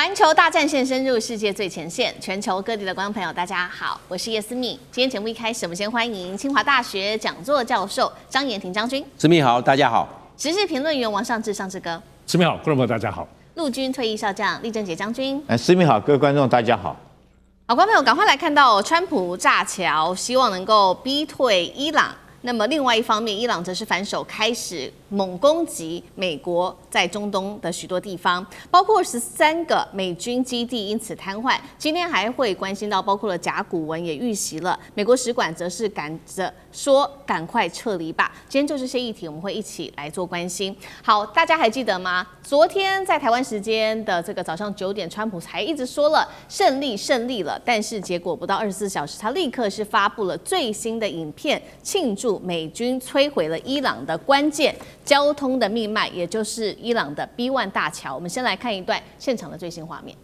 環球大戰線深入世界最前線，全球各地的觀眾朋友，大家好，我是葉思密。今天節目一開始，我們先歡迎清華大學講座教授張妍庭將軍。思密好，大家好。時事評論員王尚志上志哥。思密好，觀眾朋友大家好。陸軍退役少將李正傑將軍。思密好，各位觀眾大家好。好，觀眾朋友趕快來看到川普炸橋，希望能夠逼退伊朗。那麼另外一方面，伊朗則是反手開始猛攻擊美國在中東的許多地方，包括13個美軍基地因此癱瘓。今天還會關心到，包括了甲骨文也遇襲了，美國使館則是趕着說趕快撤離吧。今天就這些議題，我們會一起來做關心。好，大家還記得嗎？昨天在台灣時間的這個早上9點，川普還一直說了勝利了，但是結果不到24小時，他立刻是發布了最新的影片，慶祝美軍摧毀了伊朗的關鍵交通的命脈，也就是伊朗的 B1 大橋。我們先來看一段現場的最新畫面。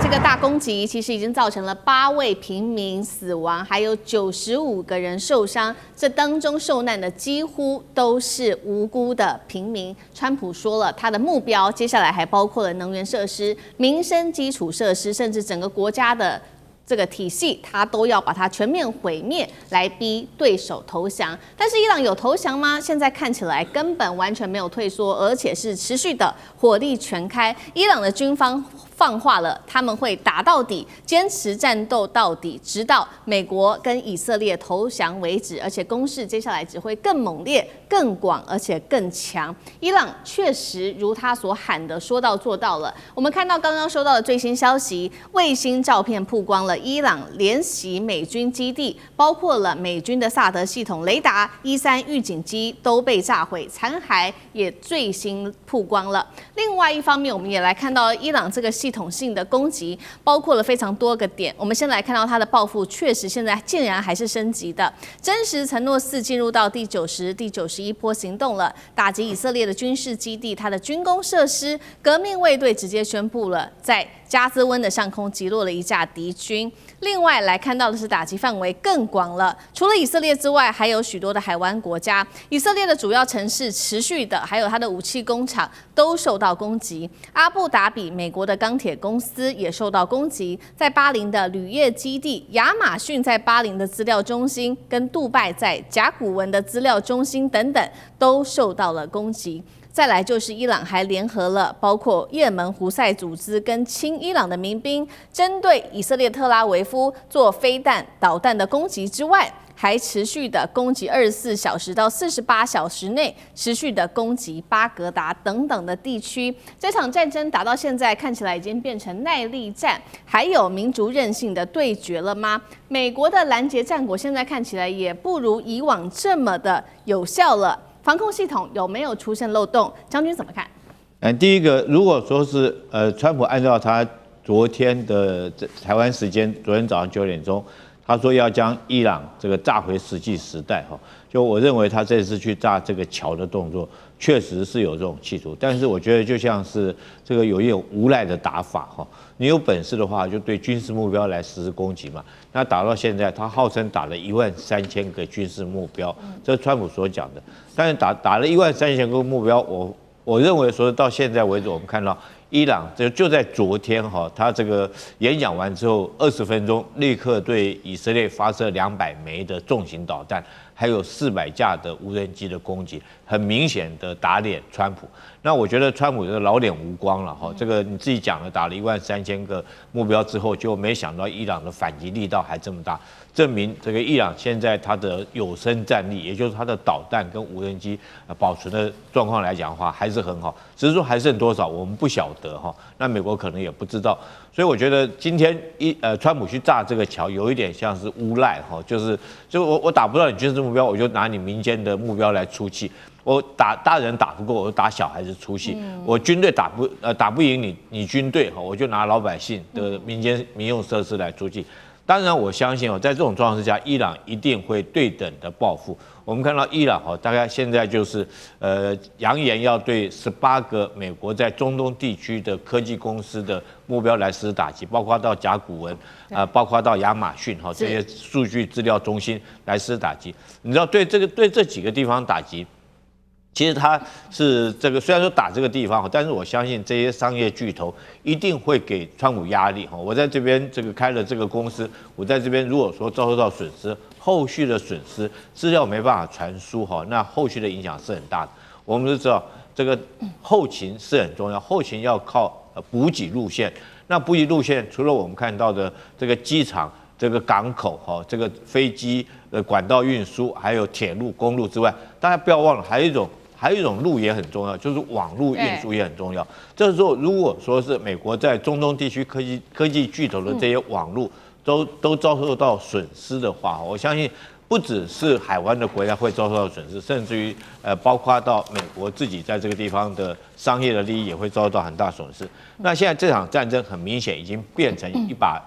这個大攻擊其實已經造成了8位平民死亡，還有95個人受傷。這當中受難的幾乎都是無辜的平民。川普說了，他的目標接下來還包括了能源設施、民生基礎設施，甚至整個國家的這個體系，他都要把它全面毀滅，來逼對手投降。但是伊朗有投降嗎？現在看起來根本完全沒有退縮，而且是持續的火力全開。伊朗的軍方放話了，他們會打到底，堅持戰鬥到底，直到美國跟以色列投降為止。而且攻勢接下來只會更猛烈、更廣，而且更強。伊朗確實如他所喊的，說到做到了。我們看到剛剛收到的最新消息，衛星照片曝光了伊朗連襲美軍基地，包括了美軍的薩德系統、雷達、E3預警機都被炸毀，殘骸也最新曝光了。另外一方面，我們也來看到伊朗這個系統性的攻擊，包括了非常多個點。我們先來看到它的報復，確實現在竟然還是升級的。真實承諾4進入到第90、第91波行動了，打擊以色列的軍事基地、它的軍工設施。革命衛隊直接宣布了，在加茲溫的上空擊落了一架敵軍。另外來看到的是打擊範圍更廣了，除了以色列之外，還有許多的海灣國家。以色列的主要城市持續的，還有它的武器工廠都受到攻擊。阿布達比美國的鋼鐵公司也受到攻擊，在巴林的鋁業基地、亞馬遜在巴林的資料中心，跟杜拜在甲骨文的資料中心等等，都受到了攻擊。再來就是伊朗還聯合了包括也門胡塞組織跟親伊朗的民兵，針對以色列特拉維夫做飛彈、導彈的攻擊之外，還持續的攻擊24小時到48小時內持續的攻擊巴格達等等的地區。這場戰爭打到現在，看起來已經變成耐力戰，還有民族韌性的對決了嗎？美國的攔截戰果現在看起來也不如以往這麼的有效了。防空系統有沒有出現漏洞？將軍怎麼看？第一個，如果說是川普按照他昨天的台灣時間，昨天早上9點鐘，他說要將伊朗這個炸回石器時代哈，就我認為他這次去炸這個橋的動作，確實是有這種企圖，但是我覺得就像是這個有一種無賴的打法哈，你有本事的話就對軍事目標來實施攻擊嘛。那打到現在，他號稱打了13000個軍事目標，這是川普所講的。但是打了13000個目標，我認為說到現在為止，我們看到伊朗就在昨天哈，他這個演講完之後20分鐘，立刻對以色列發射200枚的重型導彈，還有400架的無人機的攻擊，很明顯的打臉川普。那我覺得川普這個老臉無光了哈，這個你自己講了，打了13000個目標之後，就沒想到伊朗的反擊力道還這麼大，證明這個伊朗現在它的有生戰力，也就是它的導彈跟無人機保存的狀況來講的話，還是很好，只是說還剩多少我們不曉得哈。那美國可能也不知道，所以我覺得今天川普去炸這個橋，有一點像是誣賴哈，就我打不到你軍事目標，我就拿你民間的目標來出氣。我打大人打不過，我就打小孩子出氣。我軍隊打不贏你軍隊哈，我就拿老百姓的民用設施來出氣。當然，我相信在這種狀況之下，伊朗一定會對等的報復。我們看到伊朗大概現在就是揚言要對18個美國在中東地區的科技公司的目標來實施打擊，包括到甲骨文包括到亞馬遜這些數據資料中心來實施打擊。你知道對這幾個地方打擊，其實他是這個雖然說打這個地方，但是我相信這些商業巨頭一定會給川普壓力。我在這邊這個開了這個公司，我在這邊如果說遭受到損失，後續的損失資料沒辦法傳輸，那後續的影響是很大的。我們都知道這個後勤是很重要，後勤要靠補給路線。那補給路線除了我們看到的這個機場、這個港口、這個飛機的管道運輸，還有鐵路、公路之外，大家不要忘了還有一種路也很重要，就是網絡運輸也很重要。這時候如果說是美國在中東地區科技巨頭的這些網絡都遭受到損失的話，我相信不只是海灣的國家會遭受到損失，甚至於包括到美國自己在這個地方的商業的利益也會遭受到很大損失。那現在這場戰爭很明顯已經變成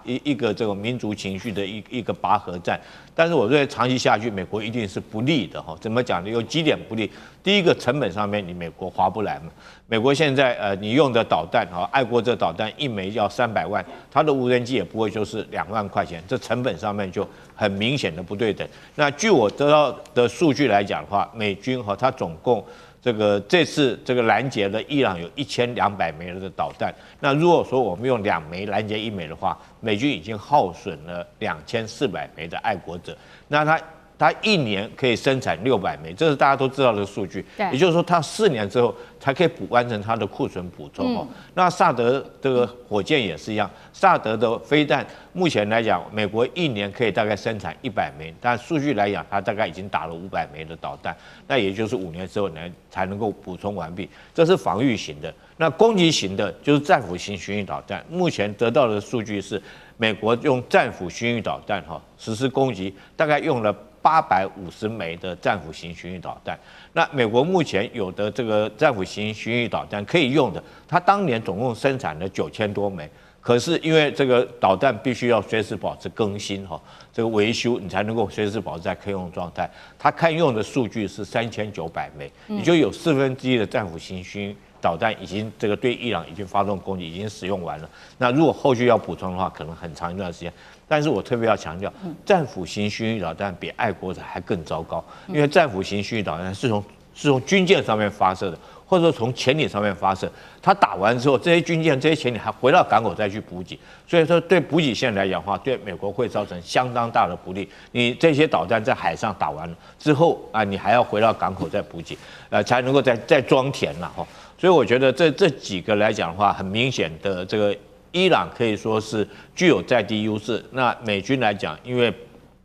一個這個民族情緒的一個拔河戰，但是我認為長期下去，美國一定是不利的哈。怎麼講呢？有幾點不利。第一個，成本上面你美國划不來嘛。美國現在你用的導彈愛國者導彈一枚要300萬，它的無人機也不會就是2萬塊錢，這成本上面就很明顯的不對等。那據我得到的數據來講的話，美軍它總共這次攔截了伊朗有1200枚的導彈。那如果說我們用2枚攔截1枚的話，美軍已經耗損了2400枚的愛國者。那它一年可以生產600枚，這是大家都知道的數据。也就是說，它4年之後才可以完成它的庫存補充。那薩德這個火箭也是一樣，薩德的飛彈目前來講，美國一年可以大概生產100枚，但數據來講，它大概已經打了500枚的導彈，那也就是5年之後才能夠補充完畢。這是防禦型的。那攻擊型的就是戰斧型巡弋導彈，目前得到的數據是，美國用戰斧巡弋導彈實施攻擊，大概用了850枚的戰斧型巡弋導彈。那美國目前有的這個戰斧型巡弋導彈可以用的，它當年總共生產了9000多枚。可是因為這個導彈必須要隨時保持更新這個維修，你才能夠隨時保持在可用狀態。它堪用的數據是3900枚，也就有1/4的戰斧型巡弋導彈已經對伊朗已經發動攻擊，已經使用完了。那如果後續要補充的話，可能很長一段時間。但是我特別要強調，戰斧型巡弋導彈比愛國者還更糟糕，因為戰斧型巡弋導彈是從軍艦上面發射的，或者說從潛艇上面發射。它打完之後，這些軍艦、這些潛艇還回到港口再去補給，所以說對補給線來講的話，對美國會造成相當大的不利。你這些導彈在海上打完了之後你還要回到港口再補給，才能夠再裝填了哈。所以我覺得這幾個來講的話，很明顯的這個伊朗可以說是具有在地優勢。那美軍來講，因為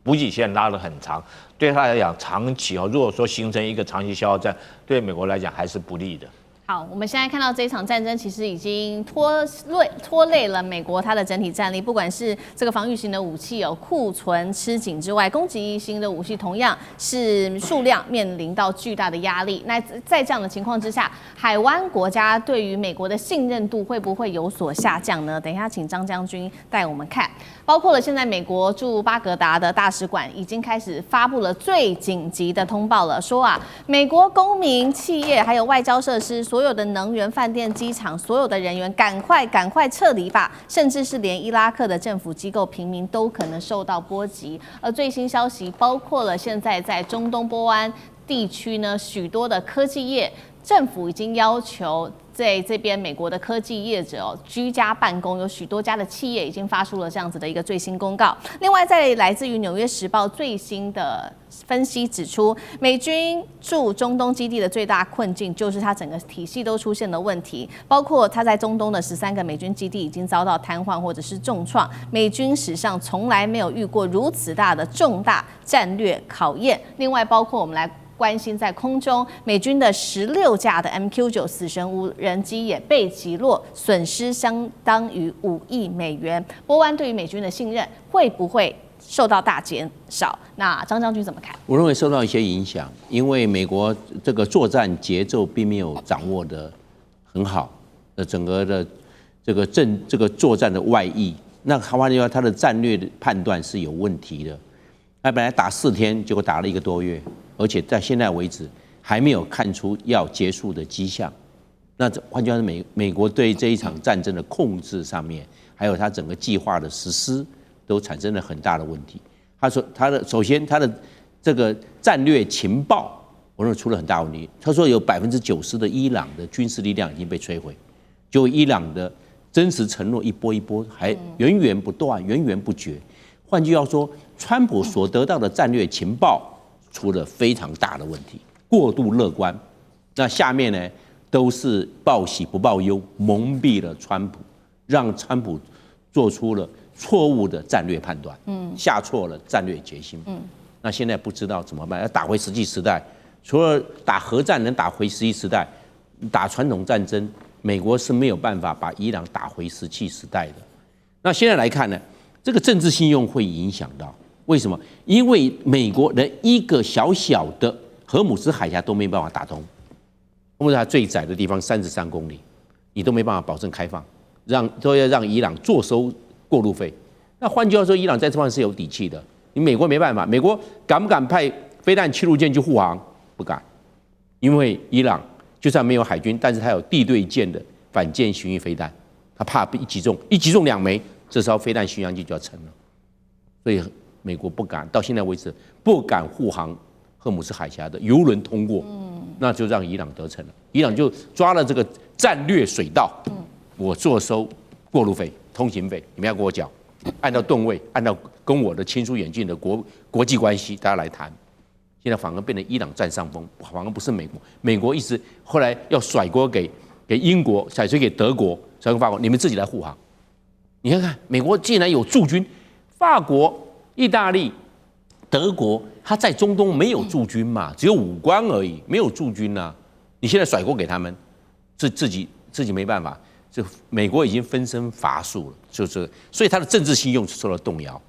補給線拉得很長，對他來講長期如果說形成一個長期消耗戰，對美國來講還是不利的。好，我們現在看到這一場戰爭，其實已經拖累了美國它的整體戰力，不管是這個防禦型的武器庫存吃緊之外，攻擊型的武器同樣是數量面臨到巨大的壓力。那在這樣的情況之下，海灣國家對於美國的信任度會不會有所下降呢？等一下請張將軍帶我們看，包括了現在美國駐巴格達的大使館已經開始發布了最緊急的通報了，說美國公民、企業還有外交設施所有的能源、飯店、機場，所有的人員趕快撤離吧！甚至是連伊拉克的政府機構、平民都可能受到波及。而最新消息包括了现在在中東波灣地區呢，許多的科技業，政府已經要求在這邊美國的科技業者居家辦公，有許多家的企業已經發出了這樣子的一個最新公告。另外，在來自於《紐約時報》最新的分析指出，美軍駐中東基地的最大困境就是它整個體系都出現了問題，包括它在中東的13個美軍基地已經遭到癱瘓或者是重創，美軍史上從來沒有遇過如此大的重大戰略考驗。另外，包括我們來關心在空中，美軍的16架的 MQ-9死神無人機也被擊落，損失相當於5億美元。波灣對於美軍的信任會不會受到大減少？那張將軍怎麼看？我認為受到一些影響，因為美國這個作戰節奏並沒有掌握得很好，整個的這個作戰的外溢。那換句話說，他的戰略的判斷是有問題的。他本來打4天，結果打了1個多月，而且在現在為止還沒有看出要結束的跡象。那換句話說，美國對這一場戰爭的控制上面，還有他整個計劃的實施，都產生了很大的問題。他說，首先他的這個戰略情報，我認為出了很大問題。他說有90%的伊朗的軍事力量已經被摧毀，就伊朗的真實承諾一波一波還源源不斷、源源不絕。換句話說，川普所得到的戰略情報出了非常大的問題，過度樂觀。那下面呢，都是報喜不報憂，蒙蔽了川普，讓川普做出了錯誤的戰略判斷，下錯了戰略決心。那現在不知道怎麼辦，要打回石器時代，除了打核戰能打回石器時代，打傳統戰爭，美國是沒有辦法把伊朗打回石器時代的。那現在來看呢，這個政治信用會影響到，為什麼？因為美國連一個小小的荷姆斯海峽都沒辦法打通，荷姆斯海峽最窄的地方33公里，你都沒辦法保證開放，都要讓伊朗坐收過路費。那換句話說，伊朗在這方面是有底氣的，你美國沒辦法，美國敢不敢派飛彈驅逐艦去護航？不敢，因為伊朗就算沒有海軍，但是他有地對艦的反艦巡弋飛彈，他怕一擊中2枚。這艘飛彈巡洋艦就要沉了，所以美國不敢，到現在為止不敢護航荷姆斯海峽的油輪通過，那就讓伊朗得逞了。伊朗就抓了這個戰略水道，我坐收過路費、通行費，你們要給我繳，按照噸位，按照跟我的親疏遠近的國際關係，大家來談。現在反而變成伊朗占上風，反而不是美國。美國一直後來要甩鍋給英國，甩鍋給德國，甩給法國，你們自己來護航。你看看，美國竟然有駐軍，法國、意大利、德國，他在中東沒有駐軍嘛，只有武官而已，沒有駐軍啊。你現在甩鍋給他們，自己沒辦法，這美國已經分身乏術了，就是所以他的政治信用受到動搖。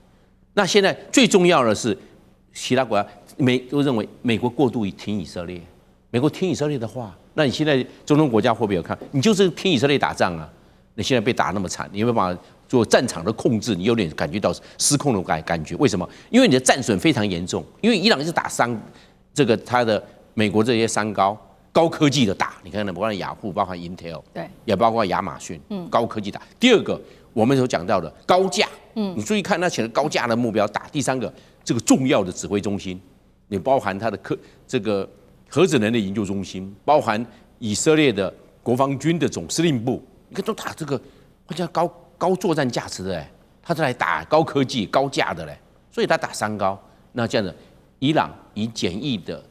那現在最重要的是，其他國家都認為美國過度挺以色列，美國挺以色列的話，那你現在中東國家會不會有看？你就是挺以色列打仗啊，你現在被打那麼慘，你有沒有辦法做戰場的控制？你有點感覺到失控的感覺，為什麼？因為你的戰損非常嚴重，因為伊朗是打他的美國這些高科技的打，你看包括雅虎，包括 Intel， 對，也包括亞馬遜，高科技打。第二個，我們所講到的高架，你注意看他寫的高架的目標打。第三個，這個重要的指揮中心，你包含他的這個核子能力研究中心，包含以色列的國防軍的總司令部，你看都打這個，或者高作戰價值的哎，他是來打高科技高價的嘞，所以他打3高。那這樣子，伊朗以簡易的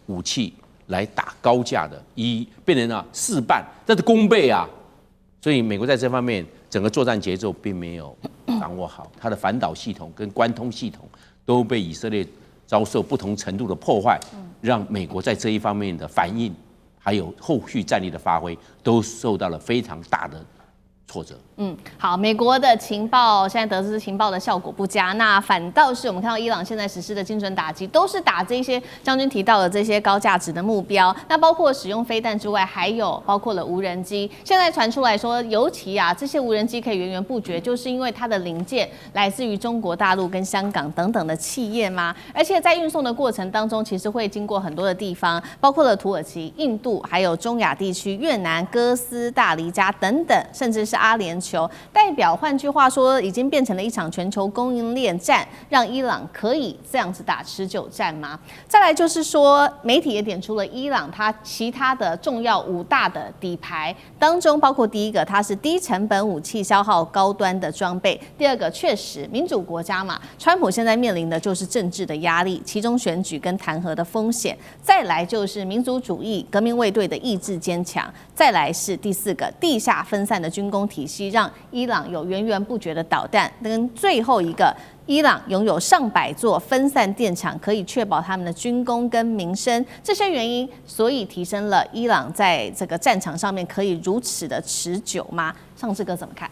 武器來打高價的，變成了事半，這是功倍啊。所以美國在這方面整個作戰節奏並沒有掌握好，它的反導系統跟關通系統都被以色列遭受不同程度的破壞，讓美國在這一方面的反應還有後續戰力的發揮都受到了非常大的挫折。好，美國的情報現在得知情報的效果不佳，那反倒是我們看到伊朗现在實施的精準打擊，都是打這些將軍提到的這些高價值的目標。那包括使用飛彈之外，還有包括了無人機。現在傳出來說，尤其這些無人機可以源源不絕，就是因為它的零件來自於中國大陸跟香港等等的企業嗎？而且在運送的過程當中，其實會經過很多的地方，包括了土耳其、印度，還有中亞地區、越南、哥斯大黎加等等，甚至是阿聯酋。代表換句話說，已經變成了一場全球供應鏈戰，讓伊朗可以這樣子打持久戰嗎？再來就是說，媒體也點出了伊朗它其他的重要5大的底牌當中，包括第一個，它是低成本武器消耗高端的裝備；第二個，確實民主國家嘛，川普現在面臨的就是政治的壓力，其中選舉跟彈劾的風險；再來就是民族主義革命衛隊的意志堅強；再來是第4個，地下分散的軍工體系讓伊朗有源源不絕的導彈，跟最後一個，伊朗擁有上百座分散電廠，可以確保他們的軍工跟民生。這些原因，所以提升了伊朗在這個戰場上面可以如此的持久嗎？尚志哥怎麼看？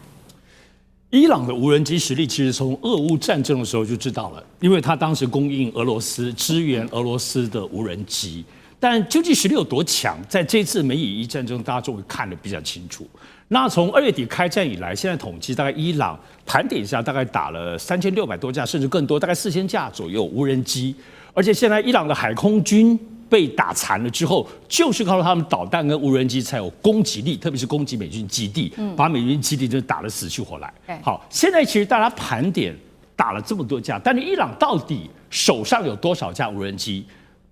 伊朗的無人機實力其實從俄烏戰爭的時候就知道了，因為他當時供應俄羅斯，支援俄羅斯的無人機。但究竟實力有多強，在這次美以伊戰爭，大家就會看得比較清楚。那從2月底開戰以來，現在統計大概伊朗盤點一下，大概打了3600多架，甚至更多，大概4000架左右無人機。而且現在伊朗的海空軍被打殘了之後，就是靠他們導彈跟無人機才有攻擊力，特別是攻擊美軍基地，把美軍基地就打得死去活來。好，現在其實大家盤點打了這麼多架，但是伊朗到底手上有多少架無人機？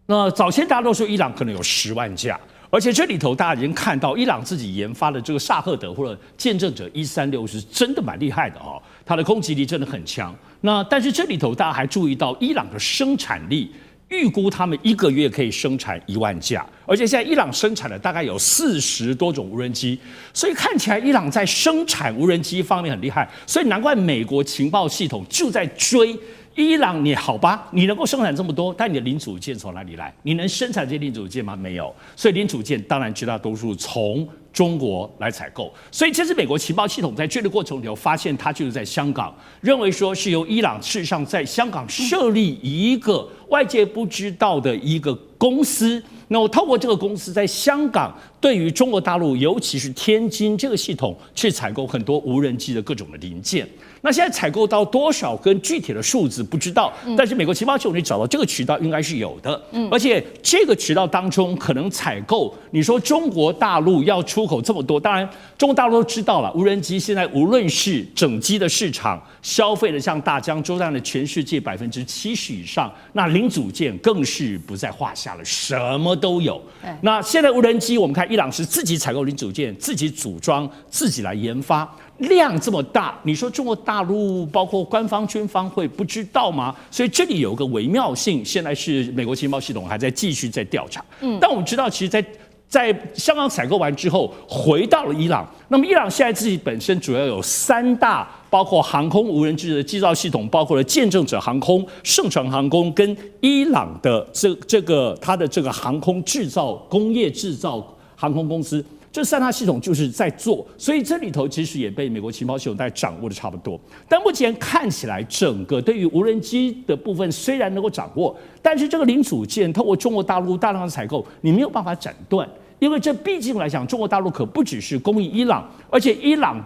那早先大家都說伊朗可能有10萬架。而且這裡頭大家已經看到，伊朗自己研發的這個薩赫德或者見證者136是真的蠻厲害的哦，它的攻擊力真的很強。那但是這裡頭大家還注意到，伊朗的生產力預估他們1個月可以生產1萬架，而且現在伊朗生產了大概有40多種無人機，所以看起來伊朗在生產無人機方面很厲害，所以難怪美國情報系統就在追。伊朗，你好吧，你能夠生產這麼多，但你的零組件從哪裡來？你能生產這些零組件嗎？沒有，所以零組件當然絕大多數從中國來採購。所以這是美國情報系統在追的過程裡發現，它就是在香港，認為說是由伊朗事實上在香港設立一個外界不知道的一個公司。那我透過這個公司在香港對於中國大陸，尤其是天津這個系統去採購很多無人機的各種的零件。那現在採購到多少跟具體的數字不知道，但是美國情報系統你找到這個渠道應該是有的，而且這個渠道當中可能採購，你說中國大陸要出口這麼多，當然中國大陸都知道了，無人機現在無論是整機的市場消費的像大江洲這樣的全世界70%以上，那零組件更是不在話下了，什麼都有。那現在無人機我們看伊朗是自己採購零組件，自己組裝，自己來研發。量這麼大，你說中國大陸包括官方軍方會不知道嗎？所以這裡有個微妙性，現在是美國情報系統還在繼續在調查。但我們知道，其實在香港採購完之後，回到了伊朗。那麼伊朗現在自己本身主要有3大，包括航空無人機的機造系統，包括了見證者航空、盛傳航空跟伊朗的它的这個航空制造工業制造航空公司。這3大系統就是在做，所以這裡頭其實也被美國情報系統在掌握的差不多。但目前看起來，整個對於無人機的部分雖然能夠掌握，但是這個零組件透過中國大陸大量的採購，你沒有辦法斬斷。因為這畢竟來講，中國大陸可不只是供應伊朗，而且伊朗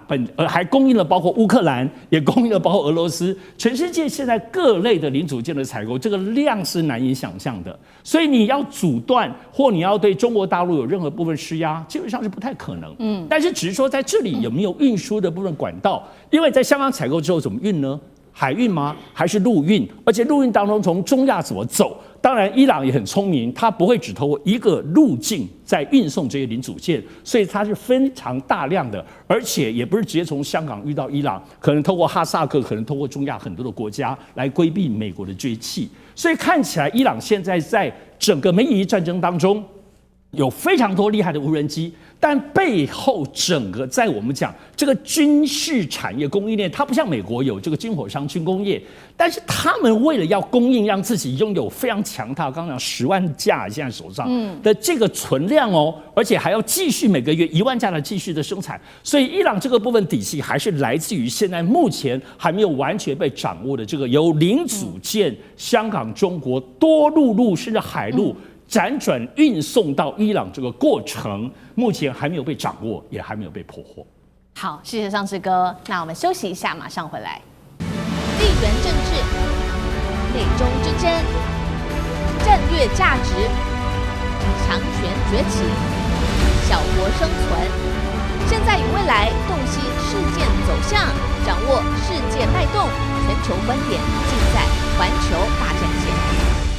還供應了包括烏克蘭，也供應了包括俄羅斯。全世界現在各類的零組件的採購，這個量是難以想象的。所以你要阻斷或你要對中國大陸有任何部分施壓，基本上是不太可能。但是只是說在這裡有沒有運輸的部分管道？因為在香港採購之後怎麼運呢？海運嗎？還是陸運？而且陸運當中從中亞怎麼走？當然，伊朗也很聰明，它不會只透過一個路徑在運送這些零組件，所以它是非常大量的，而且也不是直接從香港運到伊朗，可能透過哈薩克，可能透過中亞很多的國家來規避美國的追緝。所以看起來，伊朗現在在整個美以伊戰爭當中有非常多厲害的無人機。但背後整個在我們講這個軍事產業供應鏈，它不像美國有這個軍火商軍工業，但是他們為了要供應，讓自己擁有非常強大，剛剛講10萬架現在手上的這個存量哦，而且還要繼續每個月1萬架的繼續的生產，所以伊朗這個部分底氣還是來自於現在目前還沒有完全被掌握的這個由零組件香港、中國多陸甚至海陸輾轉運送到伊朗這個過程，目前還沒有被掌握，也還沒有被破獲。好，謝謝尚志哥。那我們休息一下，馬上回來。地緣政治、美中之爭、戰略價值、強權崛起、小國生存，現在與未來洞悉事件走向，掌握世界脈動，全球觀點盡在環球大戰線。